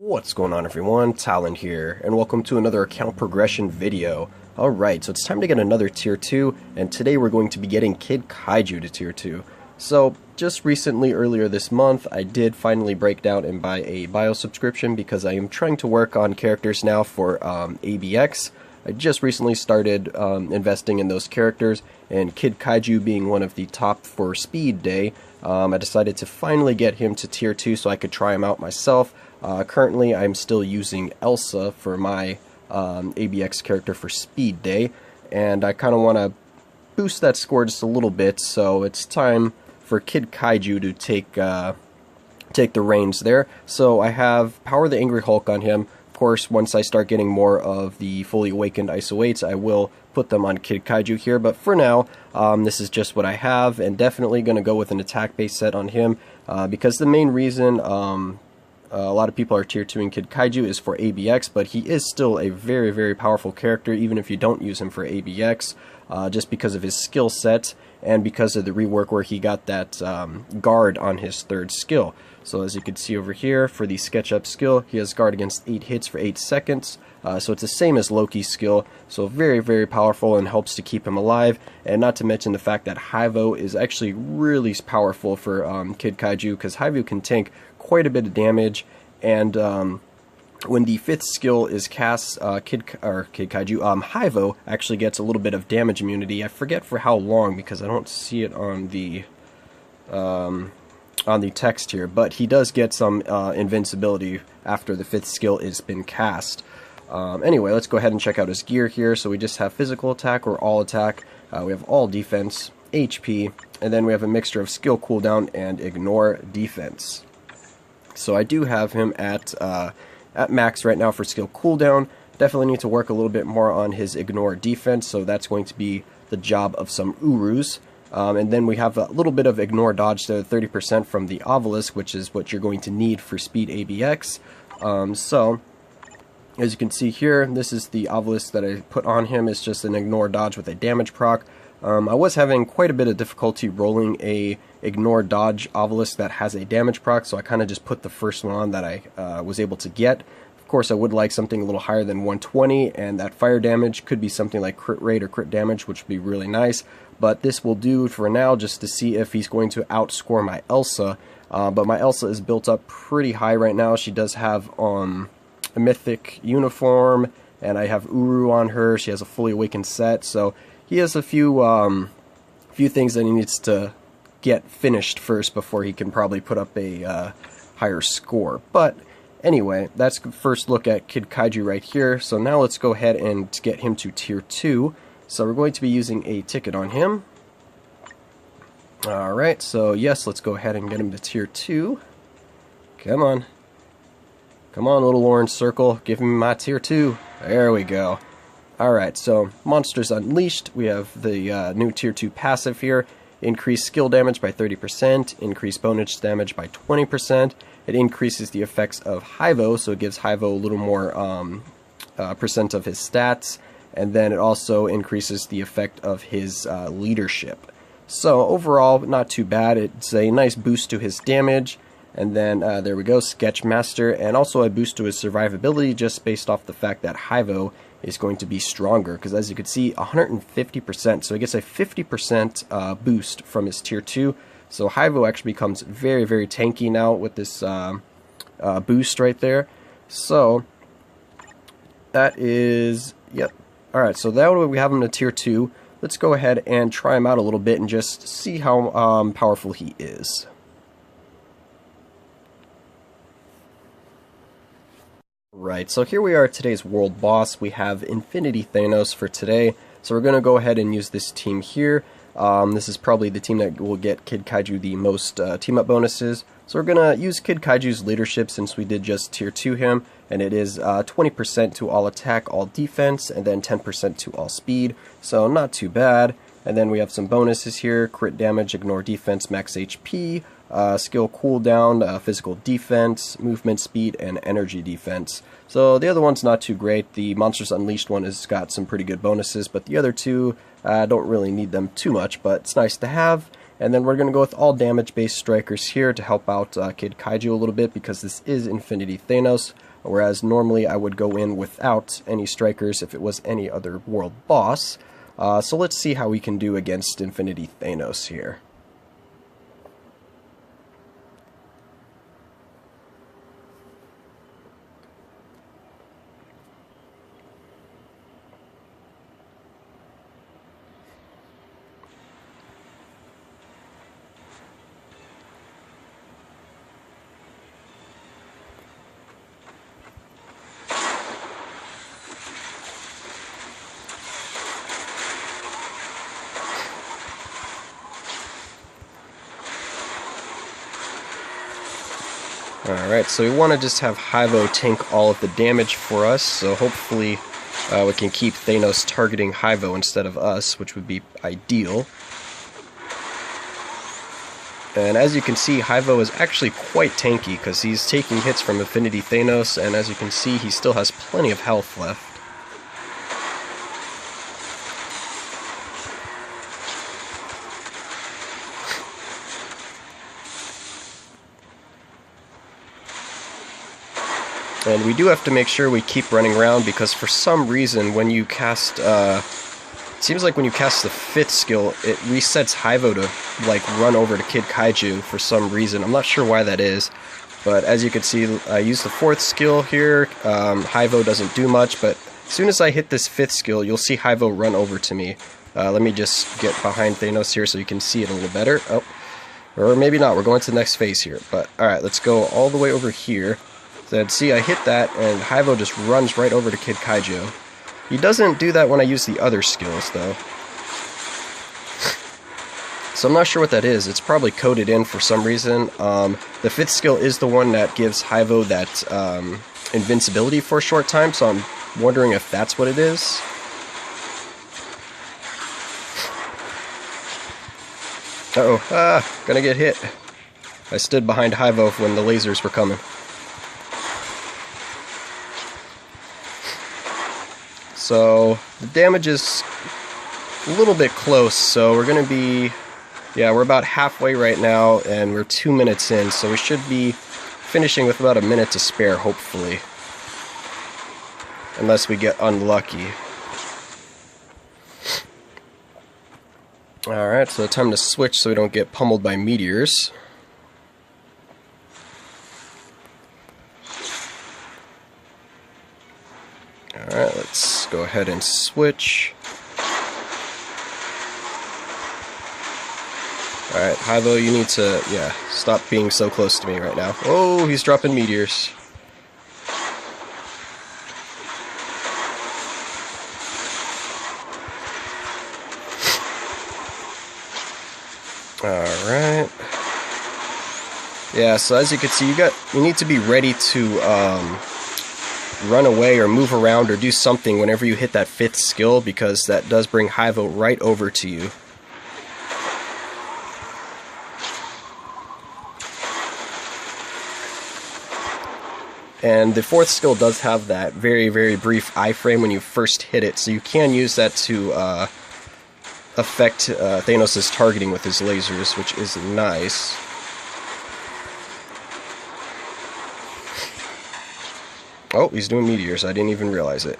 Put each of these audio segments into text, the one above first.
What's going on, everyone? Talon here, and welcome to another account progression video. Alright, so it's time to get another tier 2, and today we're going to be getting Kid Kaiju to tier 2. So, just recently, earlier this month, I did finally break down and buy a bio subscription because I am trying to work on characters now for ABX. I just recently started investing in those characters, and Kid Kaiju being one of the top for speed day, I decided to finally get him to tier 2 so I could try him out myself. Currently, I'm still using Elsa for my ABX character for speed day, and I kind of want to boost that score just a little bit, so it's time for Kid Kaiju to take the reins there. So I have Power the Angry Hulk on him. Of course, once I start getting more of the fully awakened ISO 8s, I will put them on Kid Kaiju here, but for now, this is just what I have, and definitely going to go with an attack-based set on him, because the main reason a lot of people are tier 2ing Kid Kaiju is for ABX, but he is still a very, very powerful character, even if you don't use him for ABX, just because of his skill set, and because of the rework where he got that guard on his third skill. So as you can see over here, for the SketchUp skill, he has guard against 8 hits for 8 seconds, so it's the same as Loki's skill, so very, very powerful and helps to keep him alive, and not to mention the fact that Hyvo is actually really powerful for Kid Kaiju, because Hyvo can tank quite a bit of damage, and when the 5th skill is cast, Kid Kaiju, Hyvo actually gets a little bit of damage immunity. I forget for how long because I don't see it on the text here, but he does get some invincibility after the 5th skill has been cast. Anyway, let's go ahead and check out his gear here. So we just have physical attack or all attack, we have all defense, HP, and then we have a mixture of skill cooldown and ignore defense. So I do have him at max right now for skill cooldown. Definitely need to work a little bit more on his ignore defense, so that's going to be the job of some Urus. And then we have a little bit of ignore dodge to 30% from the obelisk, which is what you're going to need for speed ABX. So as you can see here, this is the obelisk that I put on him. It's just an ignore dodge with a damage proc. I was having quite a bit of difficulty rolling a ignore dodge obelisk that has a damage proc, so I kind of just put the first one on that I was able to get. Of course, I would like something a little higher than 120, and that fire damage could be something like crit rate or crit damage, which would be really nice. But this will do for now just to see if he's going to outscore my Elsa. But my Elsa is built up pretty high right now. She does have a mythic uniform, and I have Uru on her. She has a fully awakened set, so he has a few things that he needs to get finished first before he can probably put up a higher score. But anyway, that's the first look at Kid Kaiju right here. So now let's go ahead and get him to tier 2. So we're going to be using a ticket on him. Alright, so yes, let's go ahead and get him to tier 2. Come on. Come on, little orange circle. Give me my tier 2. There we go. Alright, so Monsters Unleashed, we have the new tier 2 passive here. Increase skill damage by 30%, increase bonus damage by 20%. It increases the effects of Hyvo, so it gives Hyvo a little more percent of his stats. And then it also increases the effect of his leadership. So overall, not too bad. It's a nice boost to his damage. And then there we go, Sketchmaster, and also a boost to his survivability just based off the fact that Hyvo is going to be stronger, because as you can see, 150%, so he gets a 50% boost from his tier 2. So Hyvo actually becomes very, very tanky now with this boost right there. So that is, yep. Alright, so that way we have him to tier 2. Let's go ahead and try him out a little bit and just see how powerful he is. Right, so here we are at today's world boss. We have Infinity Thanos for today. So we're going to go ahead and use this team here. This is probably the team that will get Kid Kaiju the most team-up bonuses. So we're going to use Kid Kaiju's leadership since we did just tier 2 him. And it is 20% to all attack, all defense, and then 10% to all speed. So not too bad. And then we have some bonuses here. Crit damage, ignore defense, max HP, skill cooldown, physical defense, movement speed, and energy defense. So the other one's not too great. The Monsters Unleashed one has got some pretty good bonuses, but the other two don't really need them too much, but it's nice to have. And then we're going to go with all damage-based strikers here to help out Kid Kaiju a little bit, because this is Infinity Thanos. whereas normally I would go in without any strikers if it was any other world boss. So let's see how we can do against Infinity Thanos here. Alright, so we want to just have Hyvo tank all of the damage for us, so hopefully we can keep Thanos targeting Hyvo instead of us, which would be ideal. And as you can see, Hyvo is actually quite tanky, because he's taking hits from Infinity Thanos, and as you can see, he still has plenty of health left. And we do have to make sure we keep running around, because for some reason when you cast, it seems like when you cast the 5th skill, it resets Hyvo to like run over to Kid Kaiju for some reason. I'm not sure why that is, but as you can see, I use the 4th skill here. Hyvo doesn't do much, but as soon as I hit this 5th skill, you'll see Hyvo run over to me. Let me just get behind Thanos here so you can see it a little better. Oh, or maybe not, we're going to the next phase here, but alright, let's go all the way over here. So see, I hit that, and Hyvo just runs right over to Kid Kaiju. He doesn't do that when I use the other skills, though. So I'm not sure what that is. It's probably coded in for some reason. The 5th skill is the one that gives Hyvo that invincibility for a short time, so I'm wondering if that's what it is. Uh-oh, gonna get hit. I stood behind Hyvo when the lasers were coming. So the damage is a little bit close, so we're going to be, yeah, we're about halfway right now, and we're 2 minutes in, so we should be finishing with about a minute to spare, hopefully. Unless we get unlucky. Alright, so time to switch so we don't get pummeled by meteors. Alright, let's go ahead and switch. Alright, Hyvo, you need to, yeah, stop being so close to me right now. Oh, he's dropping meteors. Alright. Yeah, so as you can see, you need to be ready to, run away or move around or do something whenever you hit that 5th skill, because that does bring Hyvo right over to you. And the 4th skill does have that very, very brief iframe when you first hit it, so you can use that to affect Thanos' targeting with his lasers, which is nice. Oh, he's doing meteors. I didn't even realize it.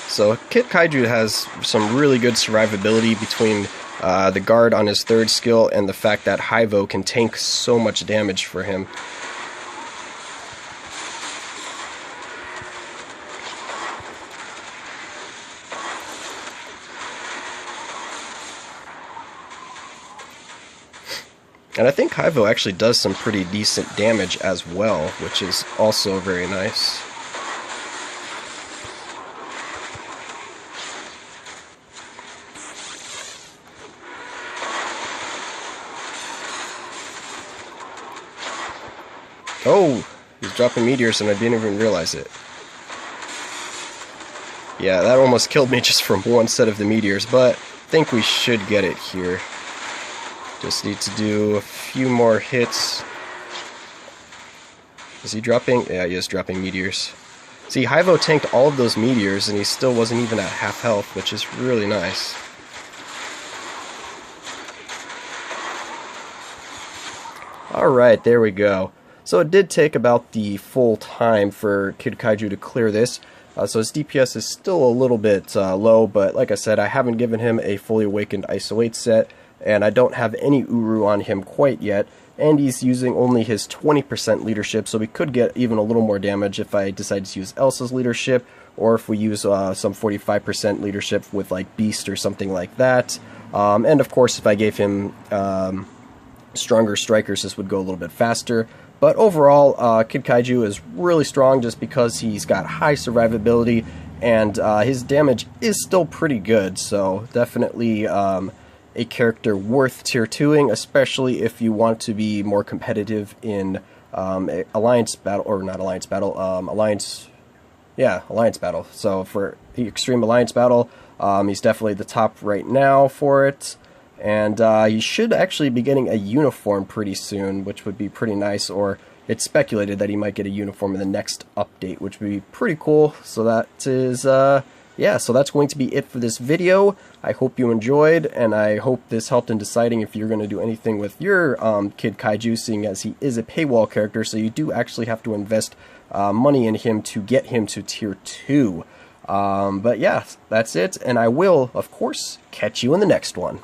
So Kid Kaiju has some really good survivability between the guard on his 3rd skill and the fact that Hyvo can tank so much damage for him. And I think Hyvo actually does some pretty decent damage as well, which is also very nice. Oh, he's dropping meteors and I didn't even realize it. Yeah, that almost killed me just from one set of the meteors, but I think we should get it here. Just need to do a few more hits. Is he dropping? Yeah, he is dropping meteors. See, Hyvo tanked all of those meteors and he still wasn't even at half health, which is really nice. Alright, there we go. So it did take about the full time for Kid Kaiju to clear this. So his DPS is still a little bit low, but like I said, I haven't given him a fully awakened ISO 8 set, and I don't have any Uru on him quite yet, and he's using only his 20% leadership, so we could get even a little more damage if I decide to use Elsa's leadership, or if we use some 45% leadership with like Beast or something like that. And of course, if I gave him stronger strikers, this would go a little bit faster. But overall, Kid Kaiju is really strong just because he's got high survivability, and his damage is still pretty good, so definitely a character worth tier 2ing, especially if you want to be more competitive in Alliance Battle, or not Alliance Battle, Alliance Battle. So for the Extreme Alliance Battle, he's definitely the top right now for it. And he should actually be getting a uniform pretty soon, which would be pretty nice, or it's speculated that he might get a uniform in the next update, which would be pretty cool. So that is, yeah, so that's going to be it for this video. I hope you enjoyed, and I hope this helped in deciding if you're going to do anything with your Kid Kaiju, seeing as he is a paywall character, so you do actually have to invest money in him to get him to tier 2. But yeah, that's it, and I will, of course, catch you in the next one.